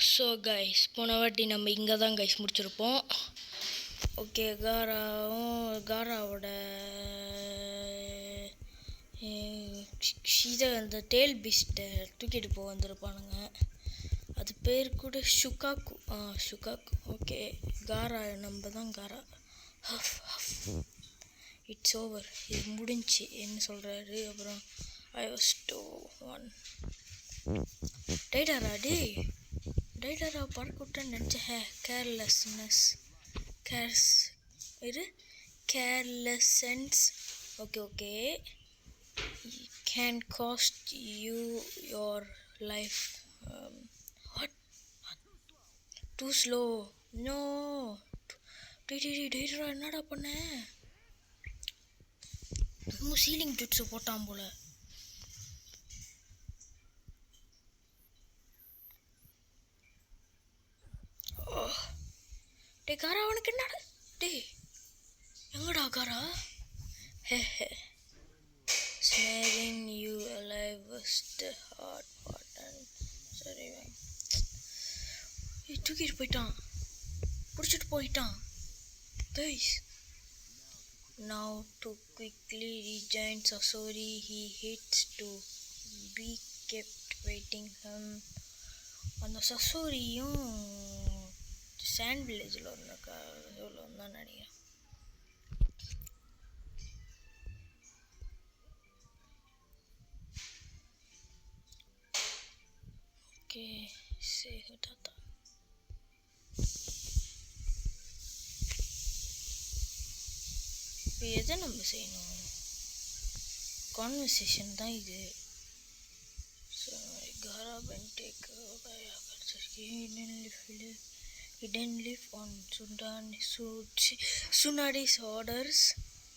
So guys போன வாட்டி நம்ம இங்கே தான் கைஸ் முடிச்சிருப்போம். ஓகே, காராவோட இதை அந்த டேல் பீஸ்ட்டை தூக்கிட்டு போக வந்திருப்பானுங்க. அது பேர் கூட ஷுகாக்கு. ஷுகாக்கு. ஓகே, காரா நம்ம தான் காரா. இட்ஸ் ஓவர், இது முடிஞ்சு என்ன சொல்கிறாரு. அப்புறம் ஐ வாஸ் 2-1 டைடாரா டைடாரா பறக்க விட்டேன்னு நினச்சேன். Carelessness. Okay can cost you your life. What too slow. No Deidara என்னடா பண்ண? சீலிங் ஜுட்ஸு போட்டான் போல. டே காரா, அவனுக்கு என்னடா? டே எங்கடா காரா? Snaring you alive was the hard part and sorry. தூக்கிட்டு போயிட்டான், பிடிச்சிட்டு போயிட்டான். Guys, now to quickly rejoin Sasori, he hates to be kept waiting. அந்த சசோரியும் சாண்ட் வில்லேஜில் தான் நினைக்கிறேன். ஓகே, சரி தாத்தா. இப்போ எதை நம்ம செய்யணும்? கான்வர்சேஷன் தான் இது. Gara Ben take hidden leaf on Tsunari's orders.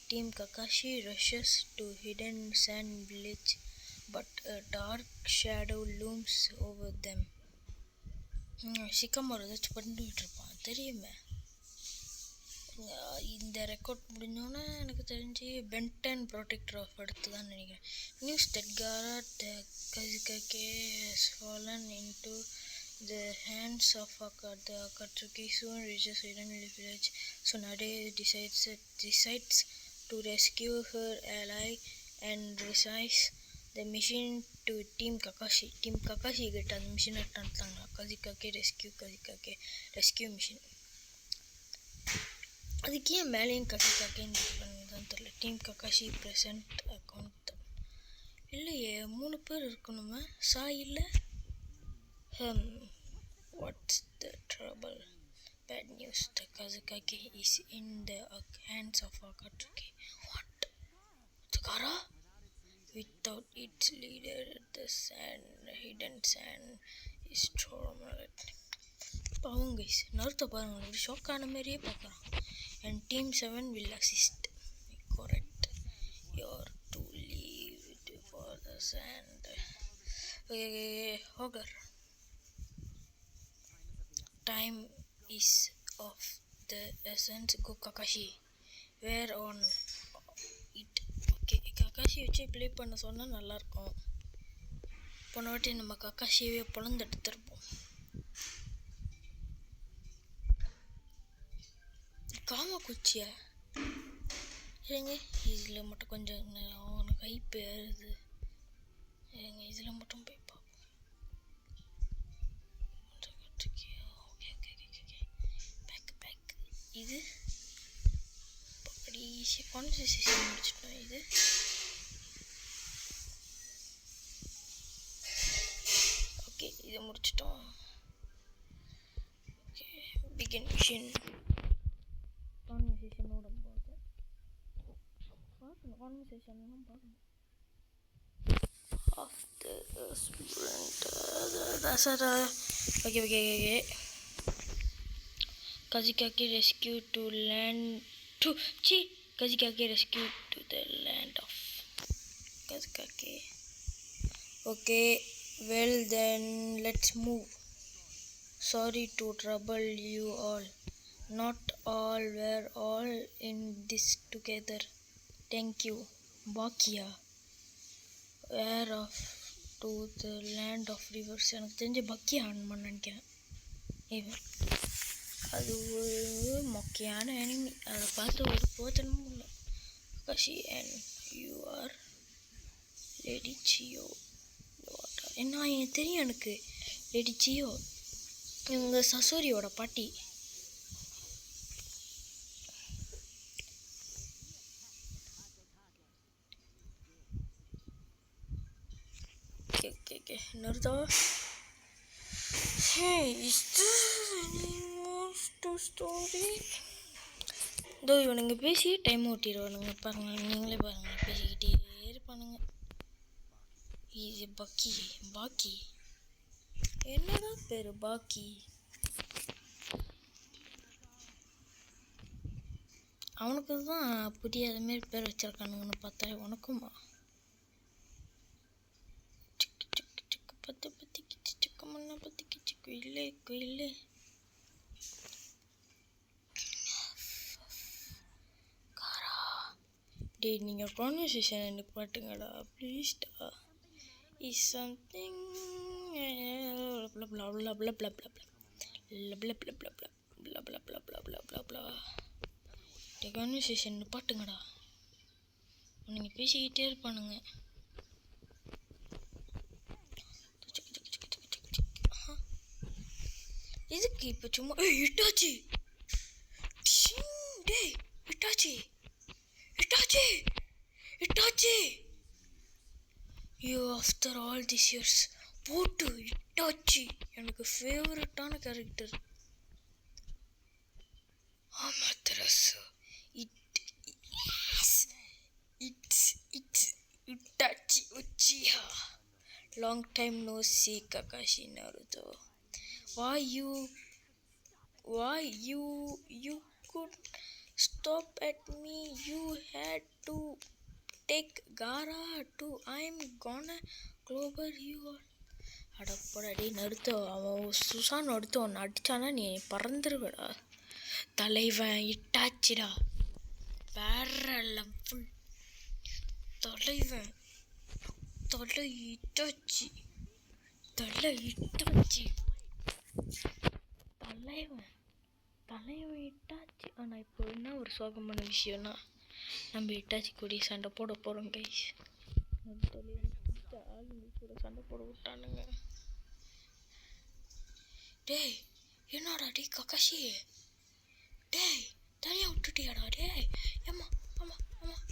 Team Kakashi rushes to hidden sand village, but a dark shadow looms over them. Shikamaru ஏதாச்சும் பண்ணிட்டு இருப்பான் தெரியுமே. இந்த ரெக்கார்ட் முடிஞ்சோன்னா எனக்கு தெரிஞ்சு பென்டன் ப்ரொடெக்டர் ஆஃப் எடுத்து தான் நினைக்கிறேன். நியூஸ் தட் காரா Kazekage has fallen into the hands of the Akatsuki soon reaches Hidden Leaf Village. Tsunade decides to rescue her ally and resigns the mission to Team Kakashi. Team Kakashi கிட்ட அந்த machine எடுத்தாங்க. Kazekage rescue mission. அதுக்கு ஏன் மேலேயும் கக்காக்கேன்னு தான் தெரியல. Team Kakashi present account இல்லையே, 3 பேர் இருக்கணுமே. சாய் இல்லை. What's the trouble? Bad news. The கக்காக்கே is in the hands of Akatsuki. What? Gaara without its leader, the hidden sand is tormented. பாவம் கைஸ், நருத்த பாருங்க, ஒரு ஷாக்கான மாதிரியே பார்க்குறான். And Team 7 will assist. Correct. You're to leave for the sand. Hogger. Time is of the essence. Go Kakashi. Where on it? Okay, Kakashi வச்சு play பண்ண சொன்னால் நல்லாயிருக்கும். போன வாட்டி நம்ம கக்காஷியவே பொழந்தெடுத்துருப்போம். காமக்குச்சியா ஏங்க, இதில் மட்டும் கொஞ்சம் உனக்கு ஹைப்பு ஏறுது ஏங்க, இதில் மட்டும் போய் பார்ப்போம். பேக் இது அப்படி ஈஸியாக கான்வர்சேஷன் முடிச்சிட்டோம். இது ஓகே, இதை முடிச்சிட்டோம். Okay, begin mission. கான்வர்சேஷனோட கான்வர்சேஷன்லாம் பார்க்கணும். After student okay Kazekage rescue to land to Kazekage rescue to the land of Kazekage. Okay, well then let's move. Sorry to trouble you all. Not all, we're all in this together. Thank you. Bakia. Where of to the land of rivers. எனக்கு தெரிஞ்ச பக்கி on பண்ண நினைக்கிறேன். இவன் அது ஒரு மொக்கையான enemy, அதை பார்த்து ஒரு போத்தனமும் இல்லை. கஷி அண்ட் யூ ஆர் லேடி சியோ. என்ன எனக்கு தெரியும், எனக்கு லேடி சியோ இவங்க சசோரியோட பாட்டி. Okay. Naruto. Hey, is this any more to story? இதோ இவனுங்க பேசி டைம் ஓட்டிடுவானுங்க பாருங்க, நீங்களே பாருங்க, பேசிக்கிட்டே இருப்பானுங்க. இது பாக்கி என்னடா பேரு பாக்கி? அவனுக்கு தான் புதிய அதுமாரி பேர் வச்சிருக்கானுங்கன்னு பார்த்தா உனக்குமா? குயிலே காரா, டேய் நீங்கள் கான்வர்சேஷன் எனக்கு பாட்டுங்கடா ப்ளீஸ்டா. இஸ் சம்திங் கான்வர்சேஷன் பாட்டுங்கடா, நீங்கள் பேசிக்கிட்டே இருப்பானுங்க. இதுக்கு இப்போ சும்மா Itachi you after all this years போட்டு இட்டாச்சி எனக்கு ஃபேவரட்டான கேரக்டர். ஆமாத்தரசு it's Itachi Uchiha. Long time no see Kakashi Naruto. Why you could stop at me? You had to take Gaara too. I'm gonna clover you all. அடப்படா Naruto, அவன் சுசான் நருத்தோ ஒன்று அடித்தானா நீ பறந்துருவடா. தலைவன் இட்டாச்சிடா, வேற லெவல் தலைவன். தலை இட்டாச்சி தலைவன் இட்டாச்சி. ஆனால் இப்போ என்ன ஒரு சோகமான விஷயம்னா, நம்ம இட்டாச்சி கூடிய சண்டை போட போகிறோம் கைஸ். ஆளுங்க கூட சண்டை போட விட்டானுங்க. டேய் என்னடா டே கக்காஷி, டேய் தனியாக விட்டுட்டியாடா டேய். ஆமா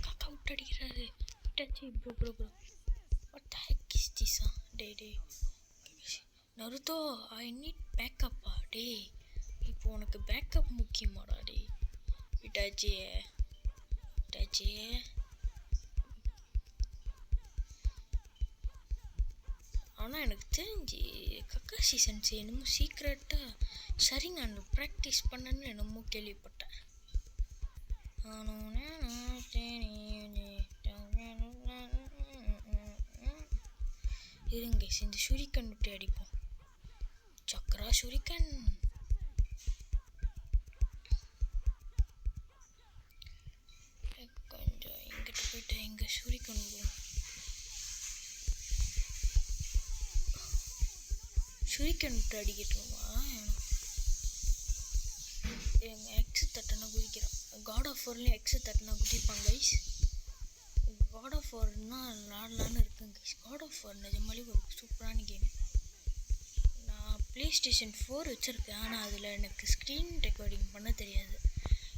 காக்கா விட்டு அடிக்கிறாரு Itachi. Bro what the heck is this? டேய் நருத்தோ, ஐ நீட் பேக்கப்பா. டேய் இப்போ உனக்கு பேக்கப் முக்கியமாடா டேய் இட்டாச்சி. ஆனால் எனக்கு தெரிஞ்சு கக்காஷி சென்சை என்னமோ சீக்ரெட்டாக சரிங்க அந்த ப்ராக்டிஸ் பண்ணன்னு என்னமோ கேள்விப்பட்டேன். இருங்க இந்த ஷூரிக்கன் விட்டு அடிப்போம். சக்ரா ஷூரிக்கன். கொஞ்சம் இங்கிட்ட போயிட்டு இங்கே ஷூரிக்கன் விட்டு அடிக்கட்டுமா? எங்கள் எக்ஸு தட்டினா குதிக்கிறான். காட் ஆஃப் வார்லேயும் எக்ஸு தட்டினா குதிப்பாங்க கைஸ். காட் ஆஃப் வார்னா விளாட்லான்னு இருக்குங்க கைஸ். காட் ஆஃப் வார் நிஜமாலே ஒரு சூப்பரான கேம். நான் ப்ளே ஸ்டேஷன் 4 வச்சுருக்கேன், ஆனால் அதில் எனக்கு ஸ்க்ரீன் ரெக்கார்டிங் பண்ண தெரியாது.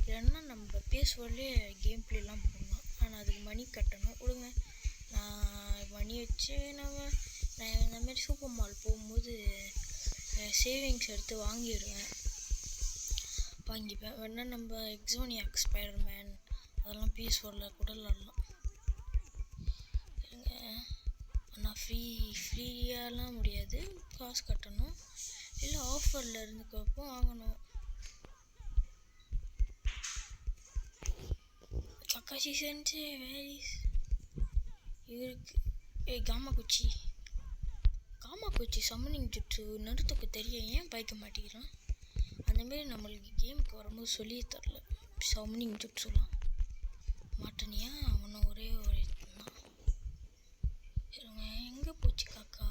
இல்லைன்னா நம்ம PS4லேயே கேம் ப்ளேலாம் பண்ணலாம், ஆனால் அதுக்கு மணி கட்டணும். விடுங்க, நான் மணி வச்சு நான் இந்தமாரி சூப்பர் மால் போகும்போது சேவிங்ஸ் எடுத்து வாங்கிப்பேன். வேணா நம்ம எக்ஸோனியாக் ஸ்பைடர்மேன் அதெல்லாம் PS4ல் கூட விளாட்லாம். ஆனால் ஃப்ரீயாலாம் முடியாது, காசு கட்டணும். இல்லை ஆஃபரில் இருந்துக்கப்போ வாங்கணும். கக்காஷி சென்சே வேரிஸ் இவருக்கு காமாகுச்சி சம்மனிங் ஜுட்ஸு நருத்தோக்கு தெரியும், ஏன் பாய்க்க மாட்டேங்கிறான்? அந்தமாரி நம்மளுக்கு கேமுக்கு வரும்போது சொல்லியே தரல. சம்மனிங் ஜுட்ஸுலாம் மாட்டனியா? அவனை ஒரே ஒரு தான். எங்கே போச்சு காக்கா?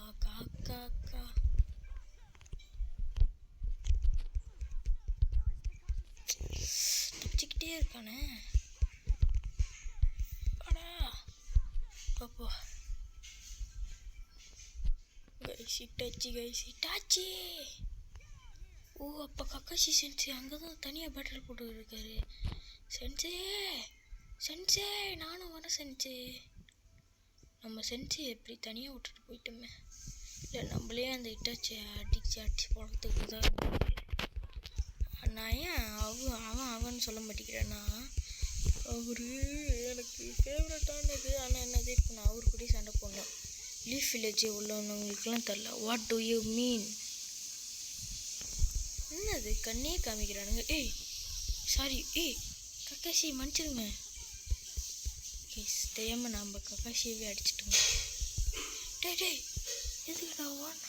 இங்கேயே இருக்கானே. அடா அப்போ கைசி. ஓ அப்போ கக்காஷி சென்சே அங்கே தான் தனியாக பேட்டில் போட்டு இருக்காரு. சென்சே நானும் வரேன் சென்சே. நம்ம சென்சே எப்படி தனியாக விட்டுட்டு போயிட்டோமே. இல்லை நம்மளே அந்த இட்டாச்சி அடிச்சு போகிறதுக்கு தான். நான் ஏன் அவன் சொல்ல மாட்டேங்கிறேன்னா அவரு எனக்கு ஃபேவரட்டானது. ஆனால் என்னது இப்போ நான் அவரு கூட சண்டை போடணும். லீஃப் வில்லேஜ் உள்ளவங்களுக்குலாம் தெரில. What to you mean? என்னது கண்ணே காமிக்கிறானுங்க. சாரி கக்காஷி மன்னிச்சிருங்க. தெரியாமல் நம்ம கக்காஷியவே அடிச்சிட்டோங்க. டே எதுக்குடா வான்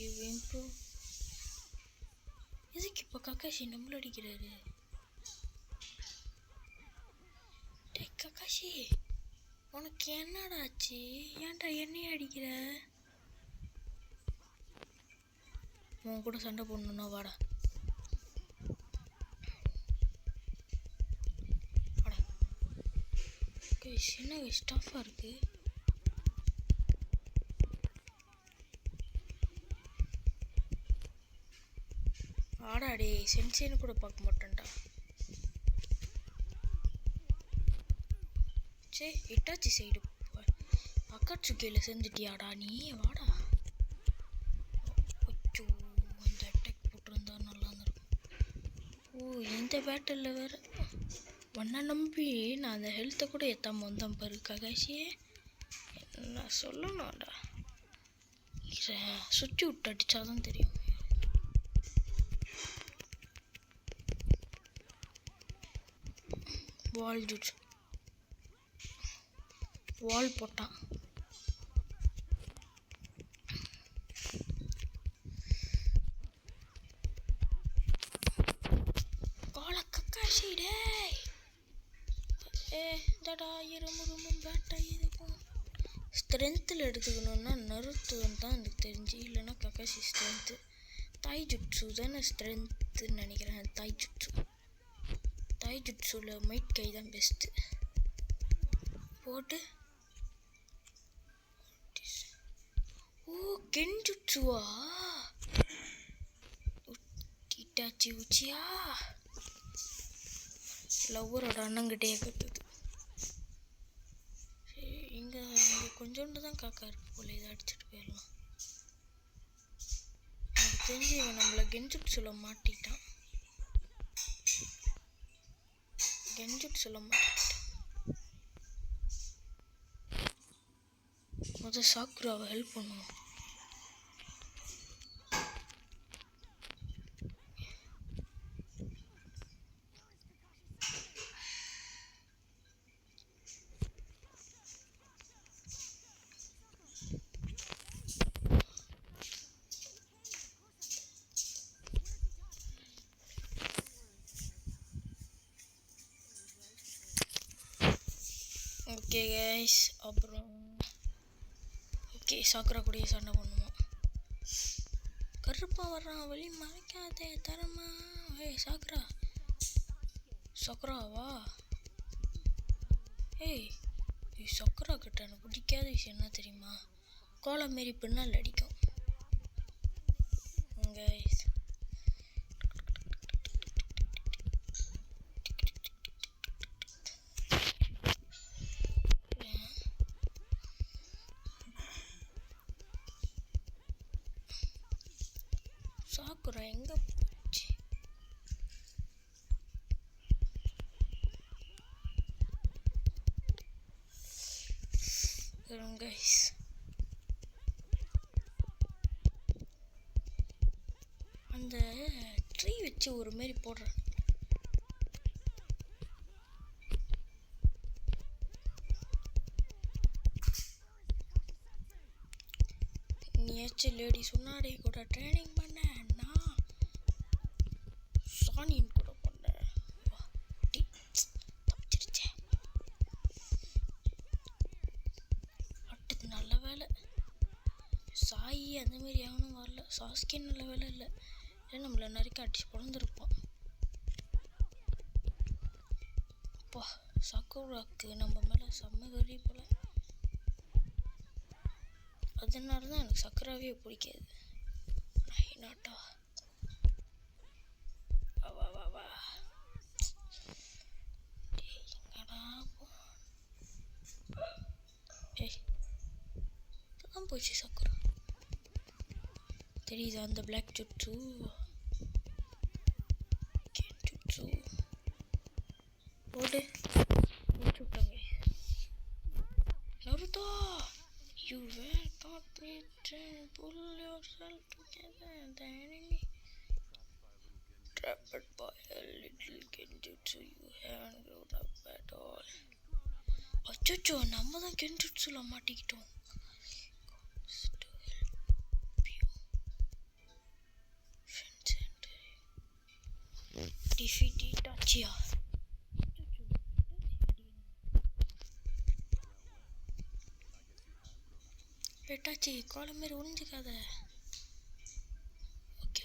யூ இம்ப்ரூவ். எதுக்கு இப்போ கக்காஷி நம்மள அடிக்கிறாரு? டே கக்காஷி உனக்கு என்னடா ஆச்சு? ஏன்டா என்னையே அடிக்கிற? உன் கூட சண்டை போடணுன்னா வாடா. என்ன ஸ்டஃபாக இருக்கு. ஆடாடே சென்சேன்னு கூட பார்க்க மாட்டேன்டா. சே இட்டாச்சி சைடு அக்காட்சுக்கையில் செஞ்சுட்டியாடா நீ? வாடா. அச்சோ இந்த அட்டாக் போட்டிருந்தா நல்லா இருந்திருக்கும். ஓ இந்த பேட்டில் வேறு ஒன்றை நம்பி நான் அந்த ஹெல்த்தை கூட ஏற்றாம வந்தேன் பாரு ககாஷியே. என்ன சொல்லணும்டா. சுற்றி விட்டு அடித்தாதான் தெரியும். வால் போட்டான். கக்காஷி டே தடா இருமும் பேட்டா இருக்கும். ஸ்ட்ரென்த்தில் எடுத்துக்கணுன்னா நருத்துவன் தான் எனக்கு தெரிஞ்சு. இல்லைன்னா கக்காஷி ஸ்ட்ரென்த்து. தாய் ஜுட்ஸு தானே ஸ்ட்ரென்த்துன்னு நினைக்கிறேன். தாய் ஜுட்ஸுவில் மைட் கை தான் பெஸ்ட்டு. போட்டு ஓ கென்ஜுட்ஸுவா இட்டாச்சி உச்சியா லவ்வரோட அண்ணங்கிட்டே கட்டுது. சரி இங்கே கொஞ்சோண்டு தான் காக்கா இருக்கு போல. இதை அடிச்சுட்டு போயிடலாம். எனக்கு தெரிஞ்சு இவன் நம்மளை கென்ஜுட்ஸுல மாட்டிட்டான். முதல் சாக்குராவை ஹெல்ப் பண்ணுவோம். ஓகே கைஸ் அப்புறம் சாக்குரா கூடயே சண்டை பண்ணுவோம். கருப்பா வர்றான் வழி மறைக்காதே தரமா. சாக்குராவா சாக்குரா கிட்ட எனக்கு பிடிக்காத விஷயம் என்ன தெரியுமா? கோலம் மாரி பின்னால் அடிக்கும். கைஸ் சாக்குரா எங்கே போச்சு? கைஸ் அந்த ட்ரீ வச்சு ஒரு மாரி போடுறேன். நீயாச்சும் லேடி சொன்னாடே கூட ட்ரைனிங் பண்ண, நான் சானின் கூட பண்ணேன். தப்பிச்சிருச்சேன். அடுத்தது நல்ல வேலை சாயி அந்த மாதிரி எவனும் வரல. சாஸ்கே நல்ல வேலை இல்லை. நம்மள நிறைய அடிச்சு பிறந்திருப்பான். அப்பா சக்குராக்கு நம்ம மேலே செம்ம வெறி போல. அதனால தான் எனக்கு சக்கராவே பிடிக்காது. நாட்டா வா வா வா எங்கடா போ. தான் போச்சு சக்கரா. தெரியுதா அந்த பிளாக் ஜுட்ஸு ஓடு விட்டாங்க. Naruto, you were not meant to pull yourself together. The enemy trapped by a little genjutsu. You haven't grown up at all. அச்சோ, நம்ம தான் கென்ஜுட்சுல மாட்டிக்கிட்டோம். Defeat Itachiya. Itachi, காலம் மாரி ஒளிஞ்சுக்காத. ஓகே.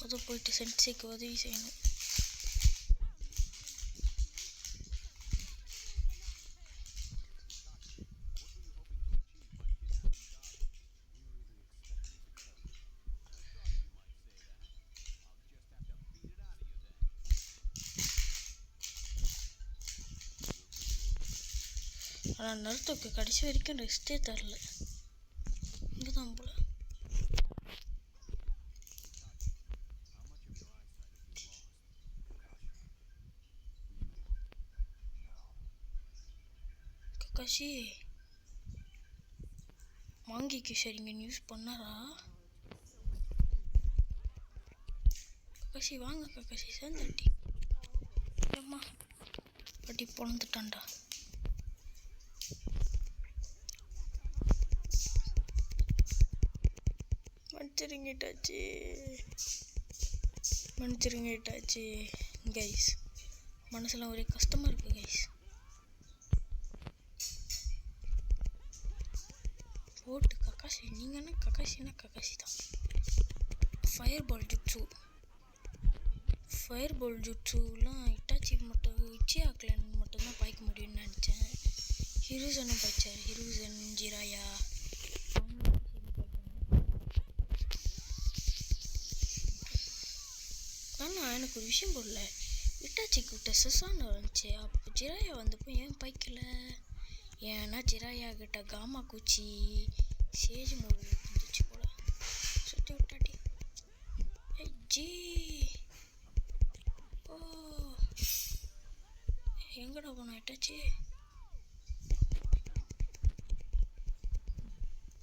அது போயிட்டு சென்சைக்கு உதவி செய்யணும். ஆனால் நருட்டோக்கு கடைசி வரைக்கும் ரெஸ்ட்டே தரல. இங்கே தான் போல. கக்காஷி மாங்கிக்கு சரிங்க யூஸ் பண்ணாரா? கக்காஷி வாங்க கக்காஷி சேர்ந்தாட்டி. அம்மா பட்டி பொழந்துட்டான்டா. மன்னிச்சிருங்கிட்டாச்சு கைஸ். மனசுலாம் ஒரே கஷ்டமாக இருக்குது கைஸ். போட்டு கக்காஷி, நீங்கன்னா கக்காஷின்னா கக்காஷி தான். ஃபயர் பால் ஜுட்ஸுலாம் இட்டாச்சிக்கு மட்டும் இச்சியாக்லன் மட்டும்தான் பாய்க்க முடியும்னு நினச்சேன். ஹிருசனும் பாய்ச்சார். ஹிருசன், ஜிராயா. ஆனால் எனக்கு ஒரு விஷயம் போடல. இட்டாச்சிக்கு விட்ட செசான்னு வந்துச்சு. அப்போ ஜிராயா வந்தப்போ ஏன் பாய்க்கல? ஏன்னா ஜிராயா கிட்ட காமா குச்சி சேஜ் மூவி இருந்துச்சு போல. சுற்றி விட்டாட்டி. ஜி ஓ எங்கடா போனா இட்டாச்சி?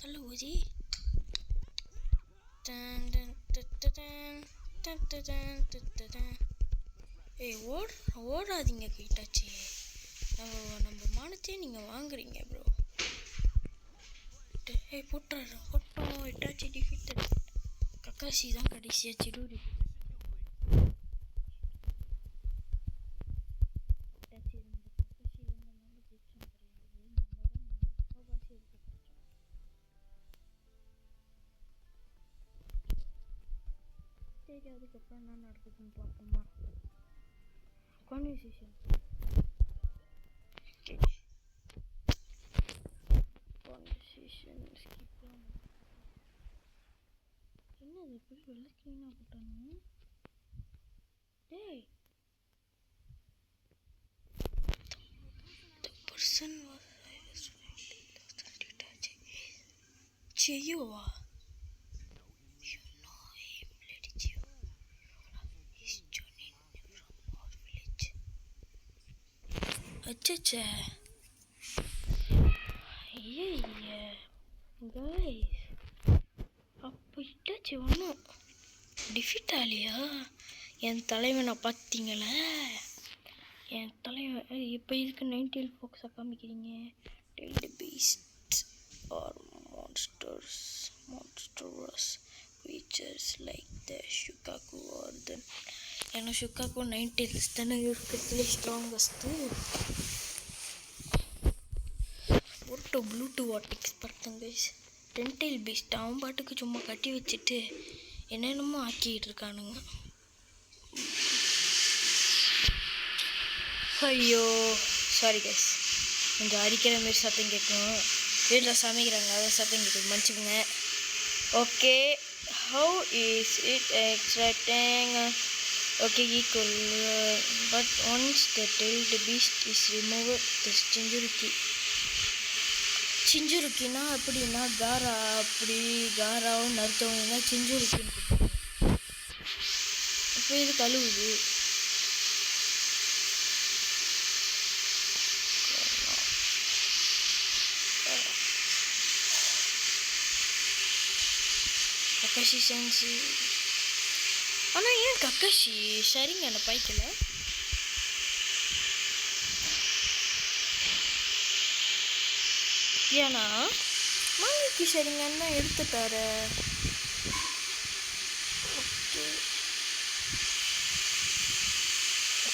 தள்ள ஊதி. ஓடாதீங்க இட்டாச்சி. நம்ம மானத்தையே நீங்கள் வாங்குறீங்க ப்ரோ. போட்டோம் இட்டாச்சி டிஃபீட்டட். கக்காஷி தான் கடைசியாக சிடூரி. சரி, அதுக்கப்புறம் என்ன நடக்குதுன்னு பார்ப்போமா? கான்வர்சேஷன் என்னது இப்படி வெள்ளை ஸ்க்ரீனாக போட்டானு? டேய், the person was Chiyowa. You know him, Lady Chiyo. He's joining from our village. அச்சச்சே. ஐயா கைஸ், அப்போ இட்டாச்சி ஒன்றும் டிஃபீட் ஆகலையா? என் தலைவனை பார்த்தீங்களா? என் தலைவன் இப்போ இதுக்கு 90 ஃபோக்கஸாக காமிக்கிறீங்க. Tailed beast are monstrous creatures like the Shukaku or the ஏன்னா ஷுக்காக்கும் 9 tails தானே இருக்கிறதுலே ஸ்ட்ராங்கஸ்ட்டு. ஒரு ப்ளூடூ வாட்டிக்ஸ் பார்த்தேன் கைஸ். 10 tail beast அவன் பாட்டுக்கு சும்மா கட்டி வச்சுட்டு என்னென்னமோ ஆக்கிட்டு இருக்கானுங்க. ஐயோ சாரி கைஸ், கொஞ்சம் அரிக்கிற மாரி சத்தம் கேட்கும். வீட்டில் சமைக்கிறாங்க, அதான் சத்தம் கேட்குது, மன்னிச்சுக்கோங்க. Okay, how is it extracting? Okay, equal but once the tailed beast is remove the சிஞ்சுருக்கினா அப்படின்னா காரா, அப்படி காராவும் நறுத்தவங்கன்னா சிஞ்சுருக்கின்னு கொடுத்தாங்க. இப்போ இது கழுவுது. கக்காஷி சென்ஸு, ஆனால் ஏன் கக்காஷி ஷரிங்கனை பாய்க்கல? ஏன்னா மாங்கிக்கு ஷரிங்கன் தான் எடுத்துட்டாரு. ஓகே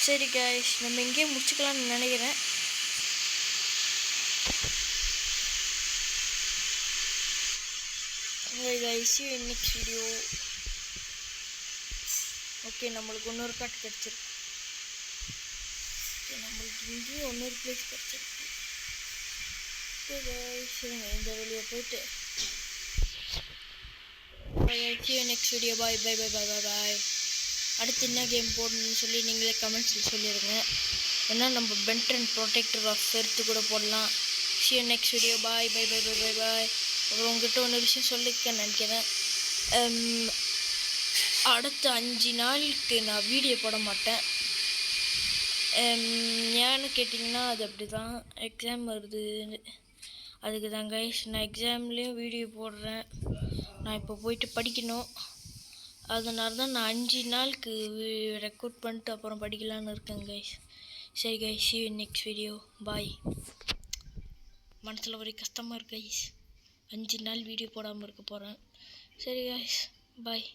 சரி கைஸ், நம்ம இங்கேயே முடிச்சுக்கலாம்னு நினைக்கிறேன். Guys see you in next video. Okay, நம்மளுக்கு இன்னொரு காட்டு கிடச்சிருக்கு. நம்மளுக்கு இங்கேயும் இன்னொரு பிளேஸ் கிடச்சிருக்கு. ஓகே கைஸ், இந்த வெளியே போயிட்டு see you next video. bye bye bye bye bye bye. அடுத்து என்ன கேம் போடணும்னு சொல்லி நீங்களே கமெண்ட்ஸில் சொல்லிடுங்க. ஏன்னா நம்ம பென்டன் ப்ரொடெக்டர் ஆஃப் எர்த் கூட போடலாம். see you next video. bye bye bye bye bye bye. அப்புறம் உங்கள்கிட்ட ஒன்று விஷயம் சொல்லிக்க நினைக்கிறேன். அடுத்த 5 நாளுக்கு நான் வீடியோ போட மாட்டேன். ஏன்னு கேட்டிங்கன்னா அது அப்படி தான், எக்ஸாம் வருது, அதுக்கு தான் கைஸ். நான் எக்ஸாம்லேயும் வீடியோ போடுறேன். நான் இப்போ போயிட்டு படிக்கணும். அதனால தான் நான் 5 நாளுக்கு ரெக்கார்ட் பண்ணிட்டு அப்புறம் படிக்கலான்னு இருக்கேன் கைஸ். சரி guys, see you in next video. பாய். மனசில் ஒரே கஷ்டமாக இருக்கு கைஸ், 5 நாள் வீடியோ போடாமல் இருக்க போகிறேன். சரி கைஸ், பாய்.